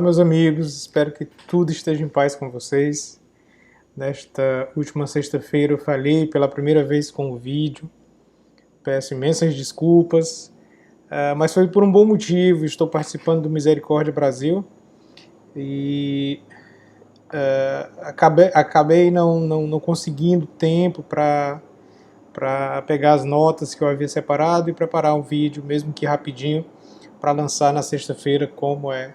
Olá, meus amigos, espero que tudo esteja em paz com vocês. Nesta última sexta-feira eu falhei pela primeira vez com o vídeo, peço imensas desculpas, mas foi por um bom motivo. Estou participando do Misericórdia Brasil e acabei não conseguindo tempo para pegar as notas que eu havia separado e preparar um vídeo, mesmo que rapidinho, para lançar na sexta-feira, como é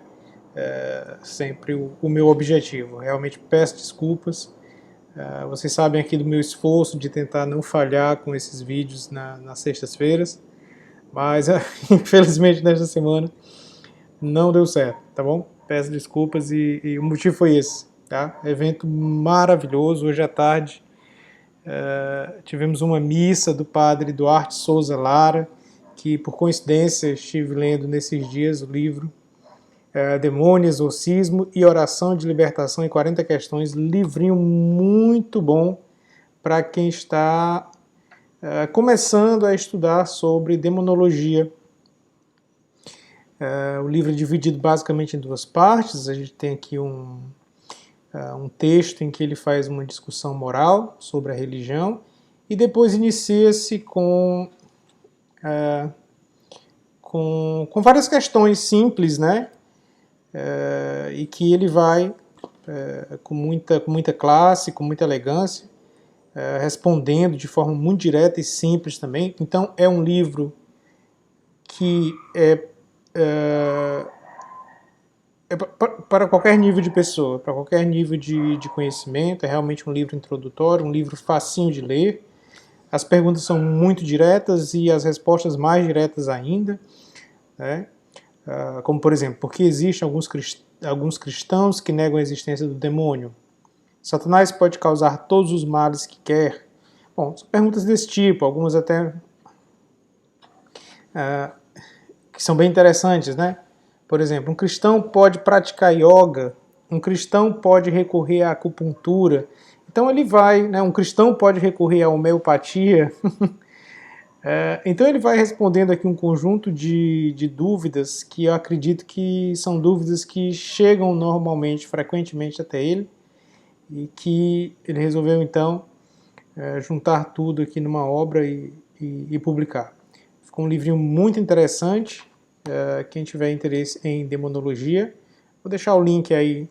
sempre o meu objetivo. Realmente peço desculpas. Vocês sabem aqui do meu esforço de tentar não falhar com esses vídeos nas sextas-feiras, mas infelizmente nesta semana não deu certo, tá bom? Peço desculpas e o motivo foi esse, tá? Evento maravilhoso. Hoje à tarde tivemos uma missa do padre Duarte Souza Lara, que por coincidência estive lendo nesses dias o livro Demônio, Exorcismo e Oração de Libertação em 40 Questões. Livrinho muito bom para quem está começando a estudar sobre demonologia. O livro é dividido basicamente em duas partes. A gente tem aqui um texto em que ele faz uma discussão moral sobre a religião e depois inicia-se com várias questões simples, né? E que ele vai com muita classe, com muita elegância, respondendo de forma muito direta e simples também. Então é um livro que é para qualquer nível de pessoa, para qualquer nível de conhecimento. É realmente um livro introdutório, um livro facinho de ler. As perguntas são muito diretas e as respostas mais diretas ainda, né? Como, por exemplo, por que existem alguns cristãos que negam a existência do demônio? Satanás pode causar todos os males que quer? Bom, são perguntas desse tipo, algumas até que são bem interessantes, né? Por exemplo, um cristão pode praticar yoga, um cristão pode recorrer à acupuntura, então ele vai, né? Um cristão pode recorrer à homeopatia. Então ele vai respondendo aqui um conjunto de dúvidas que eu acredito que são dúvidas que chegam normalmente, frequentemente até ele, e que ele resolveu então juntar tudo aqui numa obra e publicar. Ficou um livrinho muito interessante. Quem tiver interesse em demonologia, vou deixar o link aí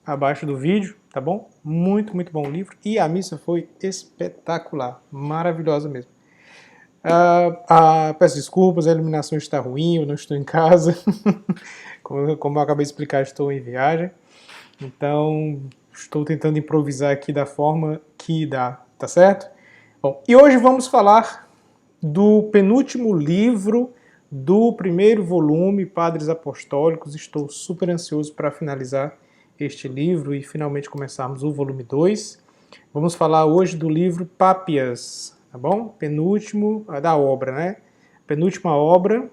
abaixo do vídeo, tá bom? Muito, muito bom o livro, e a missa foi espetacular, maravilhosa mesmo. Peço desculpas, a iluminação está ruim, eu não estou em casa. Como eu acabei de explicar, estou em viagem. Então, estou tentando improvisar aqui da forma que dá, tá certo? Bom, e hoje vamos falar do penúltimo livro do primeiro volume, Padres Apostólicos. Estou super ansioso para finalizar este livro e finalmente começarmos o volume 2. Vamos falar hoje do livro Pápias, tá bom? Penúltimo da obra, né? Penúltima obra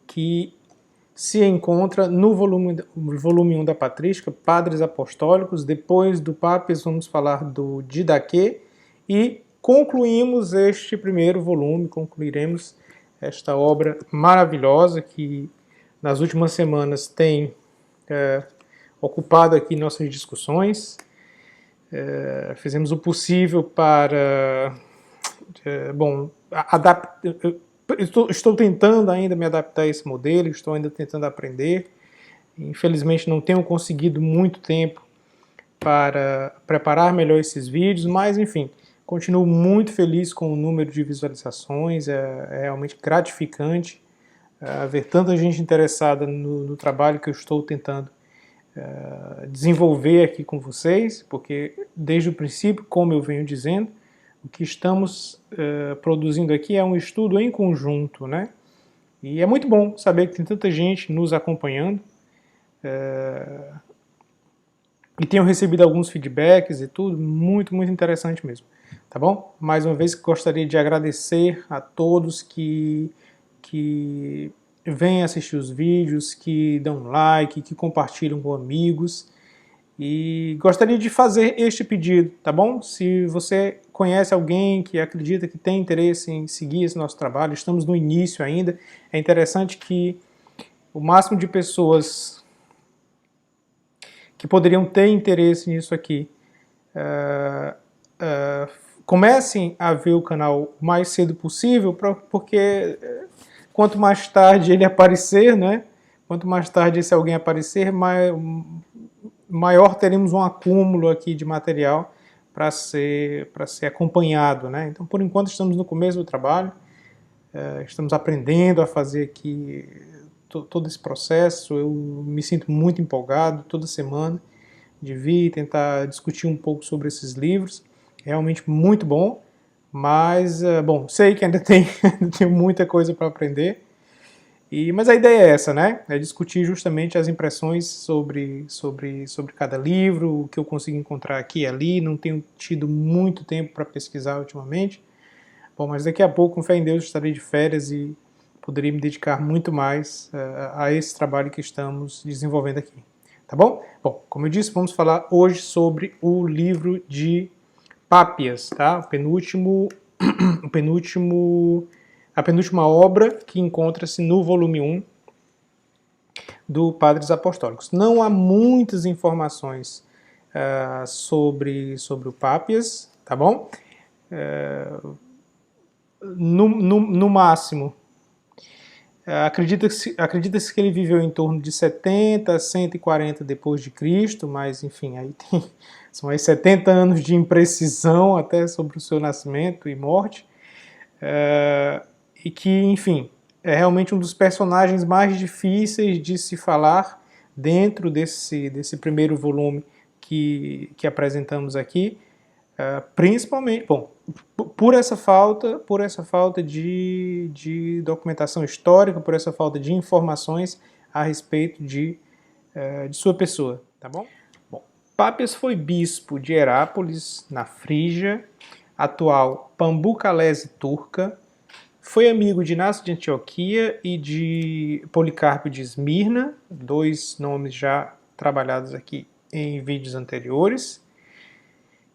que se encontra no volume 1 da Patrística, Padres Apostólicos. Depois do Pápias vamos falar do Didaquê e concluímos este primeiro volume, concluiremos esta obra maravilhosa que nas últimas semanas tem ocupado aqui nossas discussões. Fizemos o possível para estou tentando ainda me adaptar a esse modelo, estou ainda tentando aprender. Infelizmente não tenho conseguido muito tempo para preparar melhor esses vídeos, mas enfim, continuo muito feliz com o número de visualizações. É realmente gratificante ver tanta gente interessada no trabalho que eu estou tentando desenvolver aqui com vocês, porque desde o princípio, como eu venho dizendo, o que estamos produzindo aqui é um estudo em conjunto, né? E é muito bom saber que tem tanta gente nos acompanhando. E tenho recebido alguns feedbacks e tudo, muito, muito interessante mesmo, tá bom? Mais uma vez gostaria de agradecer a todos que vêm assistir os vídeos, que dão like, que compartilham com amigos. E gostaria de fazer este pedido, tá bom? Se você conhece alguém que acredita que tem interesse em seguir esse nosso trabalho, estamos no início ainda, é interessante que o máximo de pessoas que poderiam ter interesse nisso aqui comecem a ver o canal o mais cedo possível, porque quanto mais tarde ele aparecer, né? Quanto mais tarde esse alguém aparecer, maior teremos um acúmulo aqui de material para ser acompanhado, né? Então, por enquanto, estamos no começo do trabalho, estamos aprendendo a fazer aqui todo esse processo. Eu me sinto muito empolgado toda semana de vir e tentar discutir um pouco sobre esses livros. É realmente muito bom, mas, bom, sei que ainda tem muita coisa para aprender. Mas a ideia é essa, né? É discutir justamente as impressões sobre cada livro, o que eu consigo encontrar aqui e ali. Não tenho tido muito tempo para pesquisar ultimamente. Bom, mas daqui a pouco, com fé em Deus, estarei de férias e poderia me dedicar muito mais a esse trabalho que estamos desenvolvendo aqui. Tá bom? Bom, como eu disse, vamos falar hoje sobre o livro de Pápias, tá? A penúltima obra que encontra-se no volume 1 do Padres Apostólicos. Não há muitas informações sobre o Pápias, tá bom? No máximo, acredita-se que ele viveu em torno de 70 a 140 depois de Cristo, mas enfim, aí são aí 70 anos de imprecisão até sobre o seu nascimento e morte, e que, enfim, é realmente um dos personagens mais difíceis de se falar dentro desse primeiro volume que apresentamos aqui, principalmente, bom, por essa falta de documentação histórica, por essa falta de informações a respeito de sua pessoa, tá bom? Bom, Pápias foi bispo de Herápolis, na Frígia, atual Pambucalese turca, foi amigo de Inácio de Antioquia e de Policarpo de Esmirna, dois nomes já trabalhados aqui em vídeos anteriores.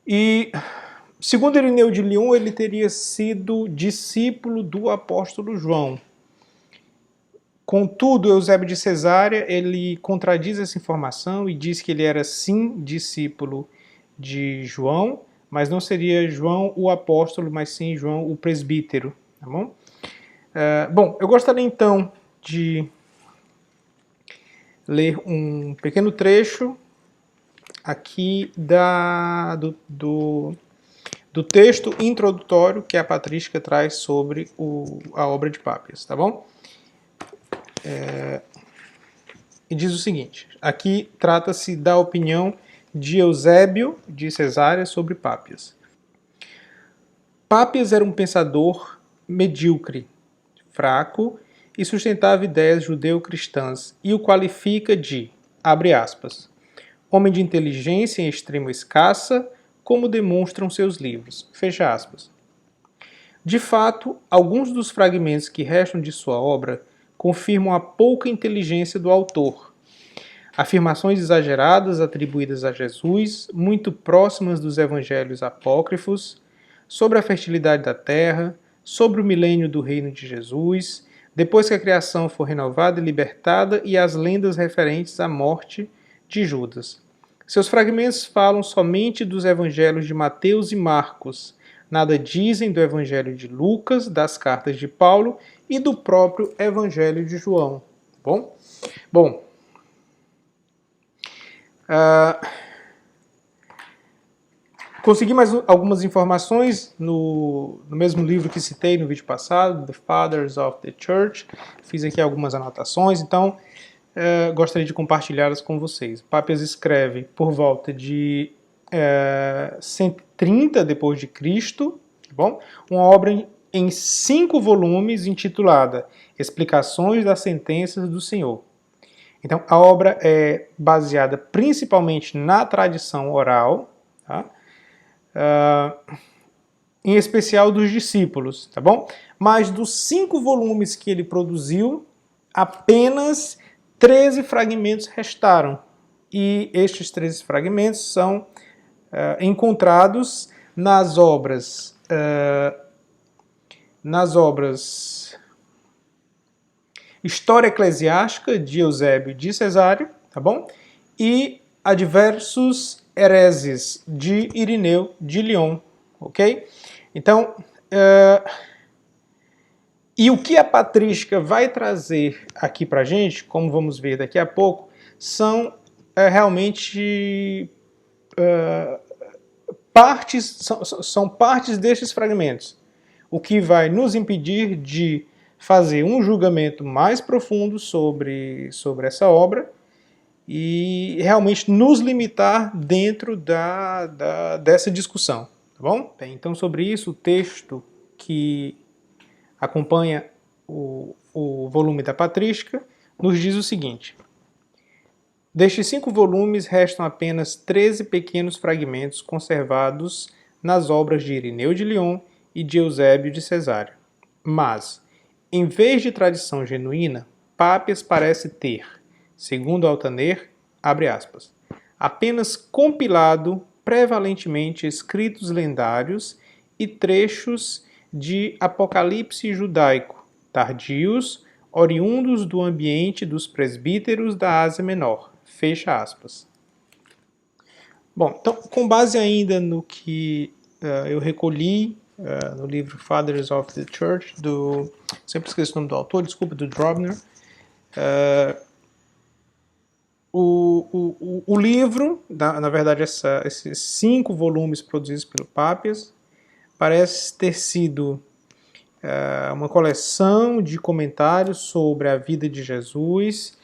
E, segundo Irineu de Lyon, ele teria sido discípulo do apóstolo João. Contudo, Eusébio de Cesárea, ele contradiz essa informação e diz que ele era sim discípulo de João, mas não seria João o apóstolo, mas sim João o presbítero, tá bom? Bom, eu gostaria então de ler um pequeno trecho aqui do texto introdutório que a patrística traz sobre a obra de Pápias, tá bom? E diz o seguinte, aqui trata-se da opinião de Eusébio de Cesárea sobre Pápias. Pápias era um pensador medíocre, fraco e sustentava ideias judeu-cristãs e o qualifica de, abre aspas, homem de inteligência em extremo escassa, como demonstram seus livros. Fecha aspas. De fato, alguns dos fragmentos que restam de sua obra confirmam a pouca inteligência do autor. Afirmações exageradas atribuídas a Jesus, muito próximas dos evangelhos apócrifos, sobre a fertilidade da terra, sobre o milênio do reino de Jesus, depois que a criação for renovada e libertada, e as lendas referentes à morte de Judas. Seus fragmentos falam somente dos evangelhos de Mateus e Marcos, nada dizem do evangelho de Lucas, das cartas de Paulo e do próprio evangelho de João. Bom, consegui mais algumas informações no mesmo livro que citei no vídeo passado, The Fathers of the Church. Fiz aqui algumas anotações, então gostaria de compartilhá-las com vocês. Pápias escreve por volta de 130 depois de Cristo, tá bom? Uma obra em 5 volumes intitulada Explicações das Sentenças do Senhor. Então, a obra é baseada principalmente na tradição oral, tá? Em especial dos discípulos, tá bom? Mas dos 5 volumes que ele produziu, apenas 13 fragmentos restaram. E estes 13 fragmentos são encontrados nas obras História Eclesiástica, de Eusébio de Cesário, tá bom? E Adversus Hereses, de Irineu de Lyon, ok? Então, e o que a patrística vai trazer aqui pra gente, como vamos ver daqui a pouco, são realmente são partes destes fragmentos, o que vai nos impedir de fazer um julgamento mais profundo sobre essa obra e realmente nos limitar dentro dessa discussão, tá bom? Bem, então sobre isso, o texto que acompanha o volume da patrística nos diz o seguinte: destes 5 volumes restam apenas 13 pequenos fragmentos conservados nas obras de Irineu de Lyon e de Eusébio de Cesário. Mas, em vez de tradição genuína, Pápias parece ter, segundo Altaner, abre aspas, apenas compilado prevalentemente escritos lendários e trechos de Apocalipse judaico, tardios, oriundos do ambiente dos presbíteros da Ásia Menor. Fecha aspas. Bom, então, com base ainda no que eu recolhi no livro Fathers of the Church, sempre esqueço o nome do autor, desculpa, do Drobner, o livro, na verdade, esses 5 volumes produzidos pelo Pápias, parece ter sido uma coleção de comentários sobre a vida de Jesus,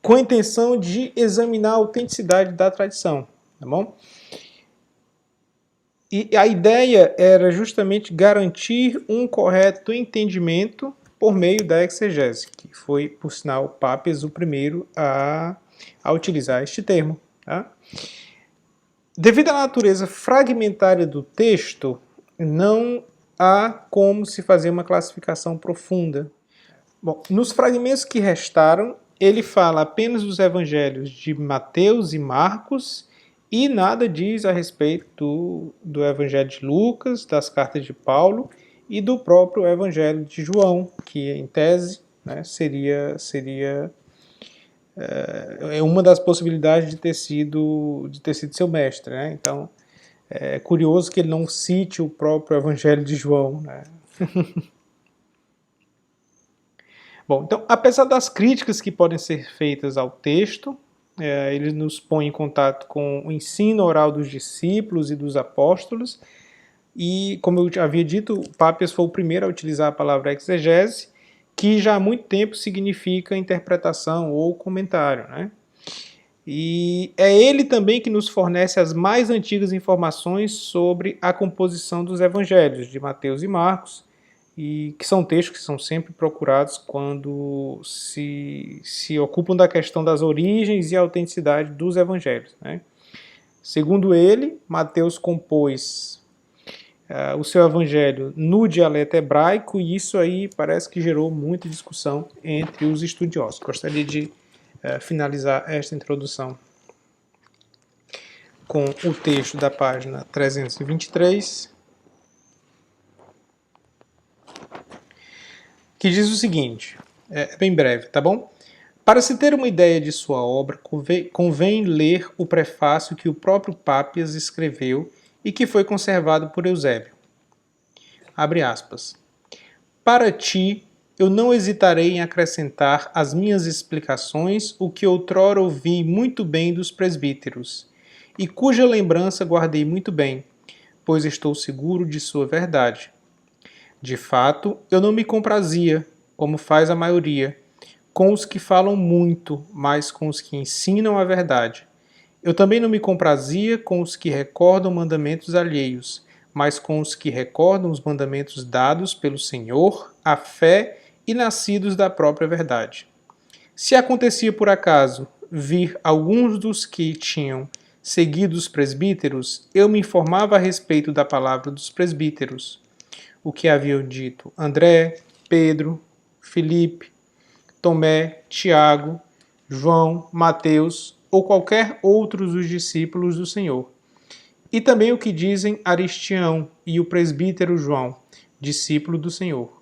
com a intenção de examinar a autenticidade da tradição, tá bom? E a ideia era justamente garantir um correto entendimento por meio da exegese, que foi, por sinal, Pápias o primeiro a utilizar este termo. Tá? Devido à natureza fragmentária do texto, não há como se fazer uma classificação profunda. Bom, nos fragmentos que restaram, ele fala apenas dos evangelhos de Mateus e Marcos e nada diz a respeito do evangelho de Lucas, das cartas de Paulo e do próprio evangelho de João, que em tese, né, seria uma das possibilidades de ter sido seu mestre. Né? Então, é curioso que ele não cite o próprio evangelho de João. Né? Bom, então, apesar das críticas que podem ser feitas ao texto, ele nos põe em contato com o ensino oral dos discípulos e dos apóstolos, e, como eu havia dito, Pápias foi o primeiro a utilizar a palavra exegese, que já há muito tempo significa interpretação ou comentário, né? E é ele também que nos fornece as mais antigas informações sobre a composição dos evangelhos de Mateus e Marcos, e que são textos que são sempre procurados quando se ocupam da questão das origens e autenticidade dos evangelhos. Né? Segundo ele, Mateus compôs o seu evangelho no dialeto hebraico, e isso aí parece que gerou muita discussão entre os estudiosos. Gostaria de finalizar esta introdução com o texto da página 323, que diz o seguinte, é bem breve, tá bom? Para se ter uma ideia de sua obra, convém ler o prefácio que o próprio Pápias escreveu e que foi conservado por Eusébio. Abre aspas. Para ti, eu não hesitarei em acrescentar às minhas explicações o que outrora ouvi muito bem dos presbíteros, e cuja lembrança guardei muito bem, pois estou seguro de sua verdade. De fato, eu não me comprazia, como faz a maioria, com os que falam muito, mas com os que ensinam a verdade. Eu também não me comprazia com os que recordam mandamentos alheios, mas com os que recordam os mandamentos dados pelo Senhor, a fé e nascidos da própria verdade. Se acontecia por acaso vir alguns dos que tinham seguido os presbíteros, eu me informava a respeito da palavra dos presbíteros, o que haviam dito André, Pedro, Filipe, Tomé, Tiago, João, Mateus ou qualquer outro dos discípulos do Senhor. E também o que dizem Aristião e o presbítero João, discípulo do Senhor.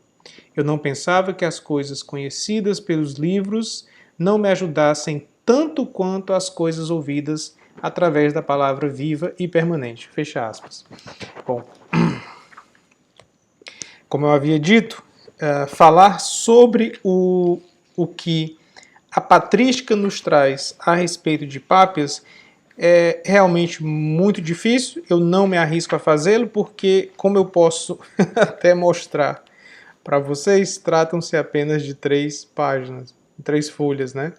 Eu não pensava que as coisas conhecidas pelos livros não me ajudassem tanto quanto as coisas ouvidas através da palavra viva e permanente. Fecha aspas. Bom, como eu havia dito, falar sobre o que a patrística nos traz a respeito de Pápias é realmente muito difícil. Eu não me arrisco a fazê-lo porque, como eu posso até mostrar para vocês, tratam-se apenas de 3 páginas, 3 folhas, né?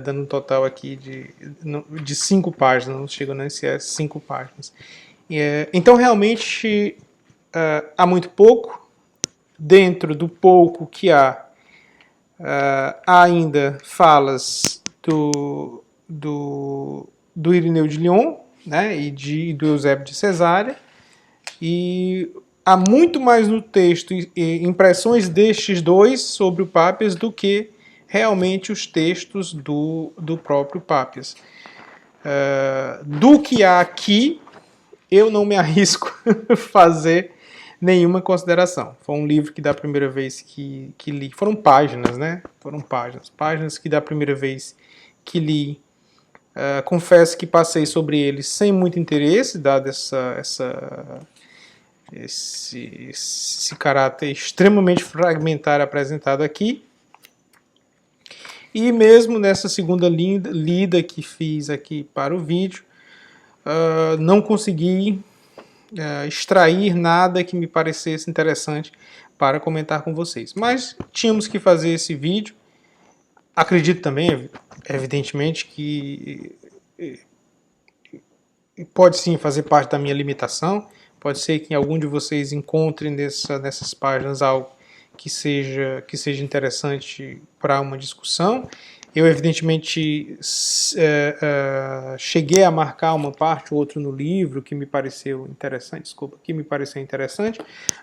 Dando um total aqui de 5 páginas, não chega nem se é 5 páginas. Então, realmente, há muito pouco. Dentro do pouco que há ainda falas do Irineu de Lyon, né, e do Eusébio de Cesárea, e há muito mais no texto impressões destes dois sobre o Pápias do que realmente os textos do próprio Pápias. Do que há aqui, eu não me arrisco a fazer nenhuma consideração. Foi um livro que da primeira vez que li, foram páginas, né? Foram páginas que da primeira vez que li, confesso que passei sobre eles sem muito interesse, dado esse caráter extremamente fragmentário apresentado aqui. E mesmo nessa segunda lida que fiz aqui para o vídeo, não consegui extrair nada que me parecesse interessante para comentar com vocês. Mas tínhamos que fazer esse vídeo. Acredito também, evidentemente, que pode sim fazer parte da minha limitação. Pode ser que algum de vocês encontre nessas páginas algo que seja interessante para uma discussão. Eu, evidentemente, cheguei a marcar uma parte ou outra no livro que me pareceu interessante,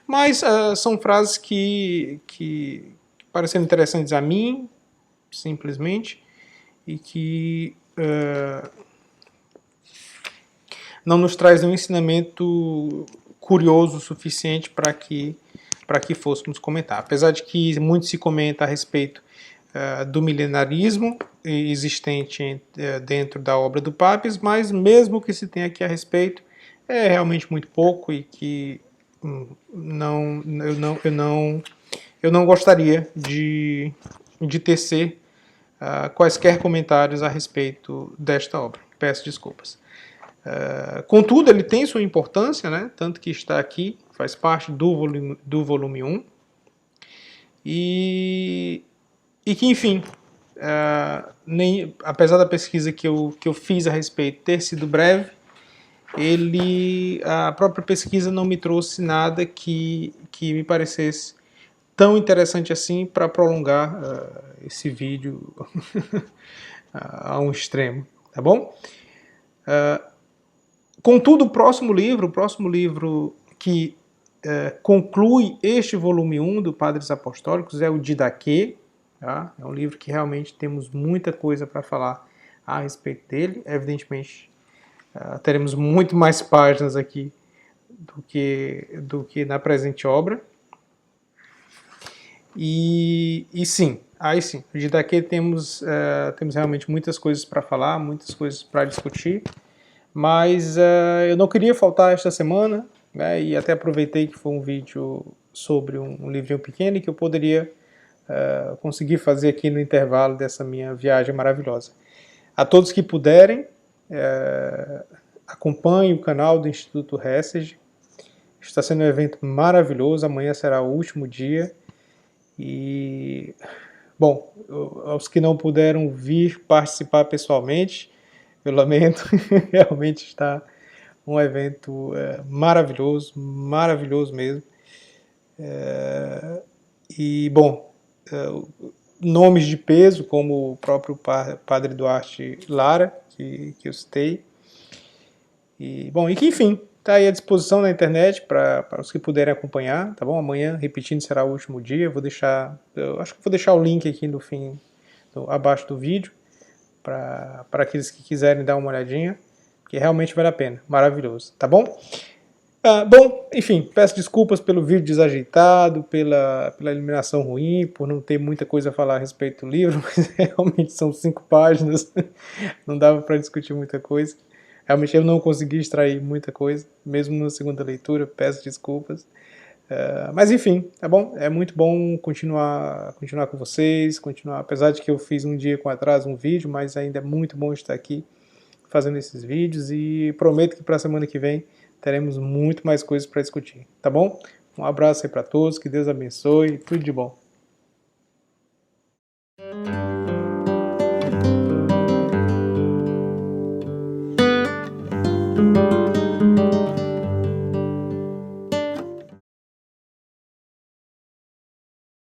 mas são frases que pareceram interessantes a mim, simplesmente, e que não nos traz um ensinamento curioso o suficiente para que fôssemos comentar. Apesar de que muito se comenta a respeito do milenarismo existente dentro da obra do Pápias, mas mesmo que se tenha aqui a respeito, é realmente muito pouco e que eu não gostaria de tecer quaisquer comentários a respeito desta obra. Peço desculpas. Contudo, ele tem sua importância, né? Tanto que está aqui, faz parte do volume 1. E que, enfim, apesar da pesquisa que eu fiz a respeito ter sido breve, a própria pesquisa não me trouxe nada que me parecesse tão interessante assim para prolongar esse vídeo a um extremo, tá bom? Contudo, o próximo livro que conclui este volume 1 do Padres Apostólicos é o Didaquê. Tá? É um livro que realmente temos muita coisa para falar a respeito dele. Evidentemente, teremos muito mais páginas aqui do que na presente obra. E sim, aí sim, o Didaquê temos realmente muitas coisas para falar, muitas coisas para discutir. Mas eu não queria faltar esta semana, né, e até aproveitei que foi um vídeo sobre um livrinho pequeno que eu poderia conseguir fazer aqui no intervalo dessa minha viagem maravilhosa. A todos que puderem, acompanhem o canal do Instituto Hesed. Está sendo um evento maravilhoso, amanhã será o último dia. E, bom, aos que não puderam vir participar pessoalmente, eu lamento, realmente está um evento maravilhoso, maravilhoso mesmo. E, bom, nomes de peso, como o próprio Padre Duarte Lara, que eu citei. E, bom, e que, enfim, está aí à disposição na internet para os que puderem acompanhar, tá bom? Amanhã, repetindo, será o último dia. Eu acho que vou deixar o link aqui no fim, abaixo do vídeo, para aqueles que quiserem dar uma olhadinha, que realmente vale a pena, maravilhoso, tá bom? Bom, enfim, peço desculpas pelo vídeo desajeitado, pela iluminação ruim, por não ter muita coisa a falar a respeito do livro, mas realmente são 5 páginas, não dava para discutir muita coisa. Realmente eu não consegui extrair muita coisa, mesmo na segunda leitura, peço desculpas. Mas enfim, tá bom? É muito bom continuar com vocês, apesar de que eu fiz um dia com atraso um vídeo, mas ainda é muito bom estar aqui fazendo esses vídeos e prometo que para a semana que vem teremos muito mais coisas para discutir, tá bom? Um abraço aí para todos, que Deus abençoe, tudo de bom.